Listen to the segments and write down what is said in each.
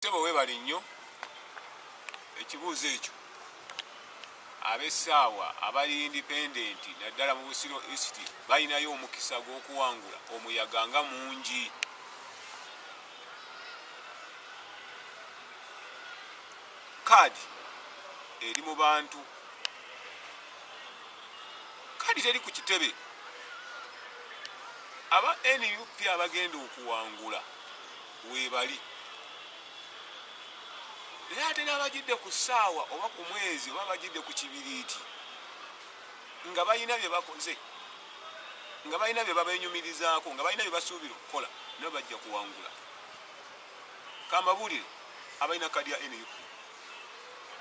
Sebo webali nnyo ekibuuzo ekyo. Ab'essaawa abali independent naddala mu Busiro East balinayo omukisa gw'okuwangula omuyaga nga mungi. Kaadi eri mu bantu, kaadi teri ku kitebe. Aba NUP abagenda okuwangula weebali. Era ate n'abagidde ku ssaawa oba ku mwezi oba bagidde ku kibiriiti nga balina bye bakoze, nga balina bye babenyumirizaako, nga balina bye basuubira okukola, nabo bajja kuwangula. Kambabuulire abalina kaadi ya NUP,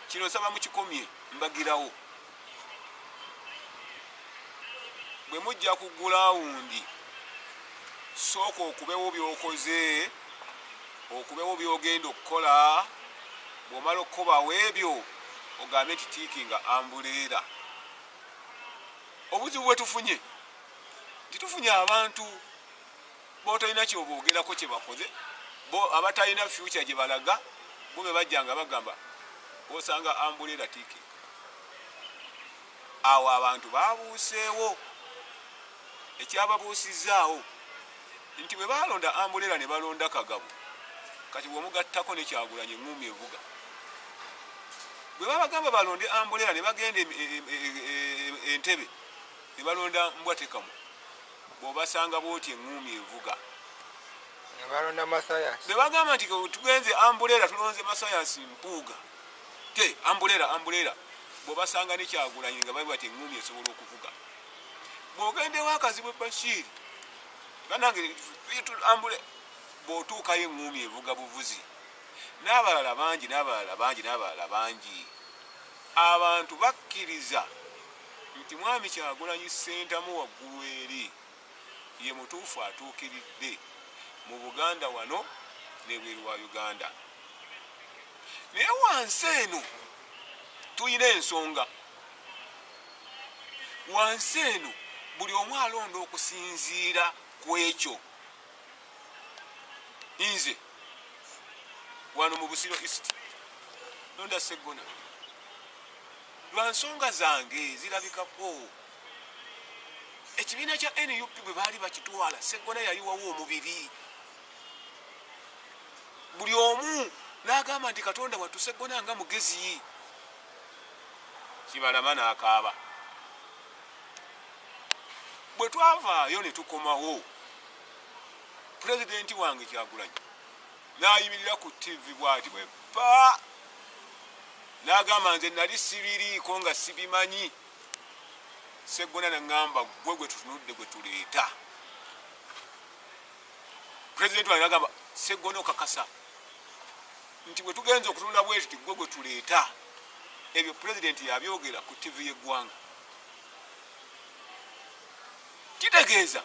kino nsaba mukikomye, mbagirawo. Bwe mujja ku gulawundi sooka okubewo by'okoze, okubewo by'ogenda okukola. Bw'omala okukobawo ebyo ogambe nti tiikinga ambuleera. Obuzibu bwe tufunye, titufunye abantu b'otalina ky'oboogerako kye bakoze, bo abatalina future gye balaga, bo be bajja nga bagamba osanga ambuleera tiikinga. Awo abantu baabuuseewo, ekyababuusizaawo nti bwe baalonda ambuleera ne balonda Kagabo, kati bw'omugattako ne Kyagulanyi eŋŋumi evuga. Bwe babagamba balonde ambuleera ne bagenda Entebbe ne balonda Mbwatekamu, bw'obasanga bw'oti eŋŋumi evuga. Ne balonda Masayasi. Bwe bagamba nti tugenze ambuleera tulonze Masayasi Mpuuga, te ambuleera, bw'obasanga ne Kyagulanyi nga bali bati eŋŋumi esobola okuvuga. Bw'ogendewo Akazibu Bashir, banange ambuleera, bw'otuukayo eŋŋumi evuga buvuzi. N'abalala bangi. Abantu bakkiriza nti mwami Kyagulanyi Ssentamu waggulu eri ye mutuufu atuukiridde mu Buganda wano n'ebweru wa Uganda. Naye wansi eno tuyina ensonga. Wansi eno buli omu alonda okusinziira ku ekyo. Nze wano mu Busiro East londa Sseggona lwa nsonga zange zirabikako. Ekibiina kya NUP bwe baali bakitwala, Sseggona yayiwawo omubiri. Buli omu n'agamba nti Katonda wattu Sseggona nga mugezi. Kibalama n'akaaba. Bwe twavaayo ne tukomawo, pulezidenti wange Kyagulanyi n'ayimirira ku TV bw'ati bwe pa n'agamba nze nali sibiriiko nga sibimanyi. Sseggona n'aŋŋamba gwe gwe tutunudde gwe tuleeta. Pulezidenti wange n'agamba Sseggona okakasa nti bwe tugenza okutunula bwe tuti gwe gwe tuleeta. Ebyo pulezidenti yabyogera ku TV y'eggwanga. Kitegeeza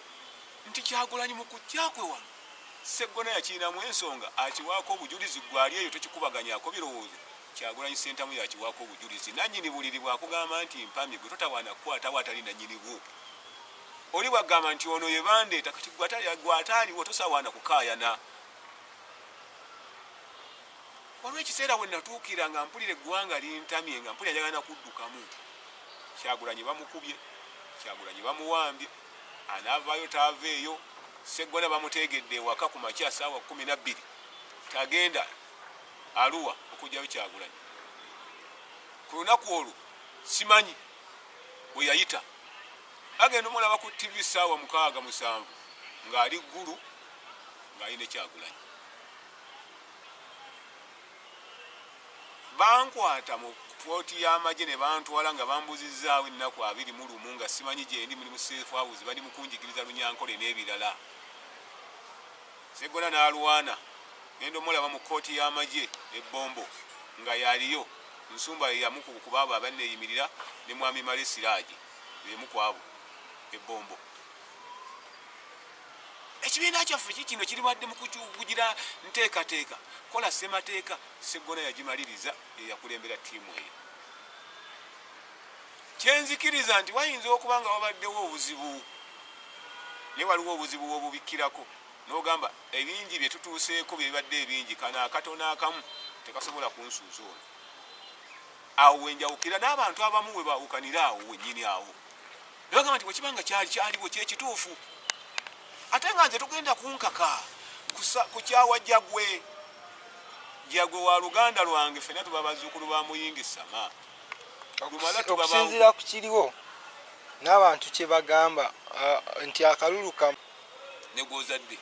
nti Kyagulanyi mu kujja kwe wano Sseggona yakiinamu ensonga, akiwaako obujulizi, gwali eyo tokikubaganyaako birowoozo. Kyagulanyi Ssentamu yakiwaako obujulizi. Nannyini buliri bwakugamba nti mpamye gwe totawaana kukwatawo atali nannyini bwo. Oli bwagamba nti ono ye bandeeta, kati gwataaliwo tosawaana kukaayana. Waliwo ekiseera bwe natuukira nga mpulira eggwanga lintamye, nga mpulira njagala kuddukamu. Kyagulanyi bamukubye, Kyagulanyi bamuwambye, anaavaayo taaveeyo. Sseggona bamutegedde ewaka ku makya ssaawa 12 tagenda Arua okujjayo Kyagulanyi. Ku lunaku olwo simanyi bwe yayita, agenda omulaba ku TV ssaawa 6-7 ng'ali ggulu ng'alina Kyagulanyi. Bankwata mu kkooti y'amagye ne bantwala nga bambuzizaawo ennaku 21 nga simanyi gye ndi, mulimu safe house, bali mu kunjigiriza Lunyankole n'ebirala. Sseggona n'alwana, genda omulaba mu kkooti y'amagye ebbombo nga yaliyo. Nsumba ye yamu ku baabo abanneeyimirira ne mwami Male Siraagi y'emu ku abo ebbombo. Ekibiina kyaffe kino kiribadde mu kugira nteekateeka, kola ssemateeka. Sseggona yagimaliriza, eyakulembera ttiimu eyo. Kyenzikiriza nti wayinza okuba nga wabaddewo obuzibu, naye waliwo obuzibu bw'obubikkirako. n'ogamba ebingi bye tutuuseeko bye bibadde ebingi kano akatono akamu tekasobola kunsuuza ono. Awo wenjawukira n'abantu abamu we bawukanira awo wennyini awo ne bagamba nti bwekibanga kyaliwo kyekituufu ate nga nze tugenda kunkaka ku kyawa jagwe wa luganda lwange ffenna tuba bazzukulu ba Muyinga Essama. Okusinziira ku kiriwo n'abantu kye bagamba nti akalulu kamu ne gw'ozadde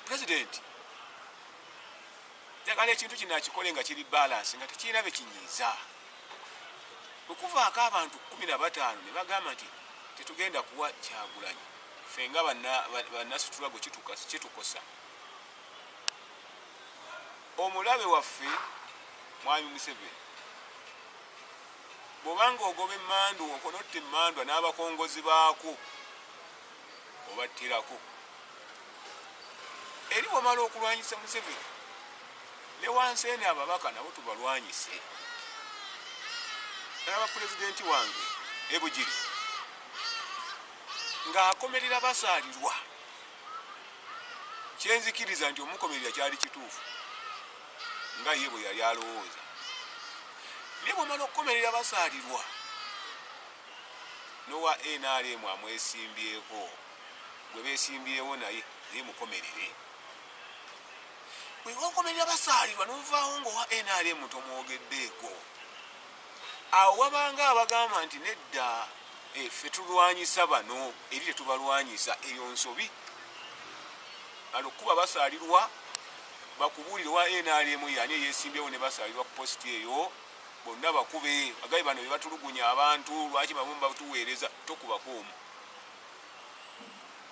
pulezidenti njagala ekintu kino akikole nga kiri balansi nga tekirina be kinyiiza. Okuvaako abantu 15 ne bagamba nti tetugenda kuwa Kyagulanyi ffe nga bannasitula gwe kitukosa. Omulabe waffe Mwami Museveni bw'obanga ogoba emmandu okonotta emmandwa n'abakongozi baako obattirako eri bw'omala okulwanyisa Museveni ne wansi eno ababaka nabo tubalwanyise. N'aba pulezidenti wange ebugiri ng'akomerera basaalirwa kyenzikiriza nti omukomerera kyali kituufu nga ye bwe yali alowooza. Naye bw'omala okukomerera basaalirwa n'owa NRM amwesimbyeko gwe beesimbyewo naye mukomerere. Bwe wakomerera basaalirwa n'ovaawo ng'owa NRM tomwogeddeeko. Awo wabanga abagamba nti nedda ffe tulwanyisa bano eri tetubalwanyisa, eyo nsobi. Okuba basaalirwa bakubuulire wa NRM yani eyeesimbyewo ne basaalirwa ku positi eyo bonna bakube bagabi bano bye batulugunya abantu lwaki bamu batuweereza tokubako omu.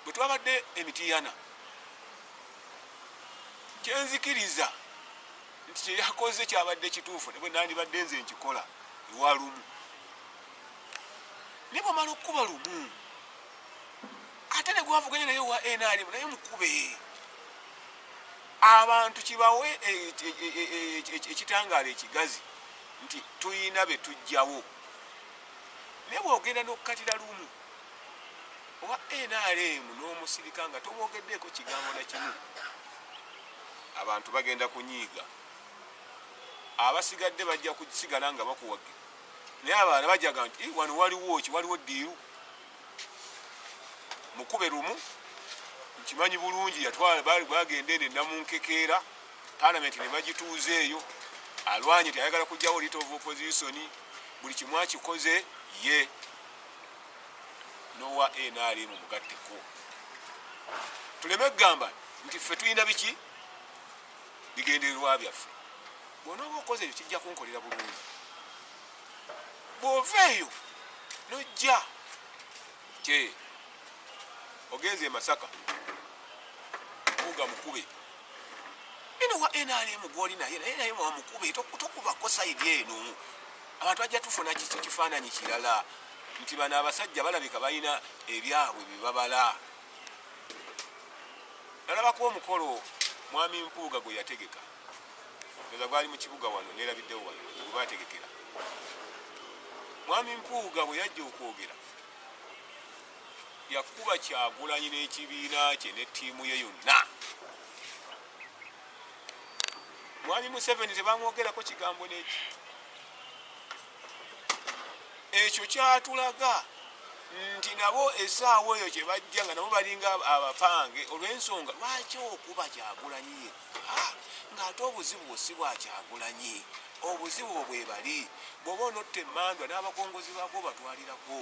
Bwe twabadde Emitiyana kyenzikiriza nti kyeyakoze kyabadde kituufu ne bwe nandibadde nze nkikola ewa lumu. Ne bw'omala okukuba lumu ate ne gwavuganya naye wa NRM naye mukube. Abantu kibawe ekitangaala ekigazi nti tuyina be tujjawo. Naye bw'ogenda n'okkatira lumu owa NRM n'omusirika nga tomwogeddeeko kigambo na kimu, abantu bagenda kunyiiga. Abasigadde bajja kusigala nga bakuwagira. Naye abaana bajaga nti wano waliwo ddiiru mukube lumu. Nkimanyi bulungi yatwala bagenda eno Namunkekeera Parliament ne bagituuza eyo alwanye nti ayagala kujjawo leader of opposition buli kimu akikoze ye n'owa NRM mugatteko. Tuleme kugamba nti ffe tulina biki bigendererwa byaffe. Bw'onooba okoze ebyo kijja kunkolera bulungi. Bw'oveeyo n'ojja ogenze e Masaka buga mukube eno wa NRM gwoli naye wamukube tokubako sayidi eno. Abantu bajja tufuna kifaananyi kirala nti bano abasajja balabika balina ebyabwe bibabala. Nalabako omukolo Mwami Mpuuga gwe yategeka eza gwali mu kibuga wano neerabiddewo wano gwe bategekera. Mwami Mpuuga bwe yajja okwogera yakuba Kyagulanyi n'ekibiina kye ne ttiimu ye yonna. Mwami Museveni tebamwogerako kigambo n'eki. Ekyo kyatulaga nti nabo essaawa eyo kye bajja nga nabo balinga abapange olw'ensonga lwaki okuba Kyagulanyi yekka ng'ate obuzibu bwo si bwa Kyagulanyi, obuzibu bwe bwe bali bw'oba onotta emmandwa n'abakongozi baako batwalirako.